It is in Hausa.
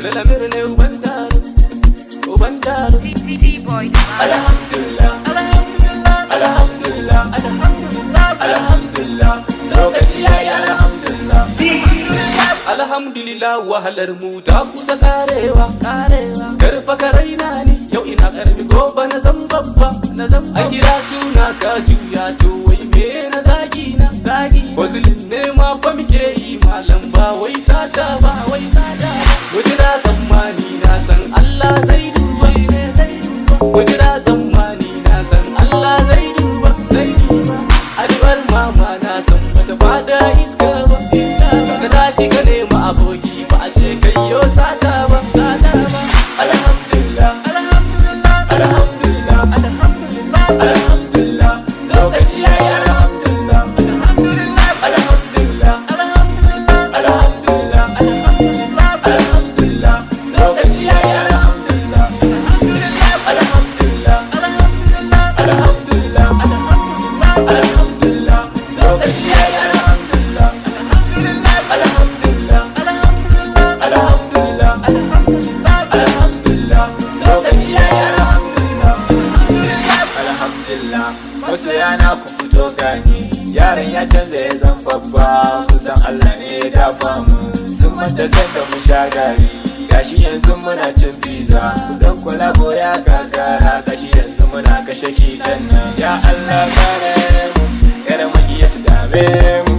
Relamirne ubandaro, ubandaro. T-Boy. Alhamdulillah, alhamdulillah, alhamdulillah, alhamdulillah, alhamdulillah. Lokaci yayi alhamdulillah. Alhamdulillah wahalar mu ta kusa karewa, karfa ka raina ni yau ina karbi gobe na zan babba, a kira suna ka juya to wai me na zagi na wazilin ne ma fa muke yi malam ba wai sata ba wajira zamani na san Allah zai duba wajira zamani na san Allah zai duba addu'ar mama na san bata fada iska ba ka tashi ka nema aboki ba a ce kai yo sata ba alhamdulillah alhamdulillah alhamdulillah alhamdulillah alhamdulillah lokaci yayi alhamdulillah alhamdulillah alhamdulillah alhamdulillah alhamdulillah alhamdulillah alhamdulillah lokaci yayi alhamdulillah alhamdulillah alhamdulillah alhamdulillah alhamdulillah alhamdulillah lokaci yayi alhamdulillah alhamdulillah alhamdulillah alhamdulillah alhamdulillah alhamdulillah lokaci yayi alhamdulillah alhamdulillah masoyana ku fito gani yaran ya canza ya zan babba kusan Allah ne ya dafa mu sun manta sanda mu sha gari gashi yanzu muna cin pizza don kwalabo ya gagara gashi yanzu muna kashe kitan nan ya Allah kare mu kada mu iya su dame mu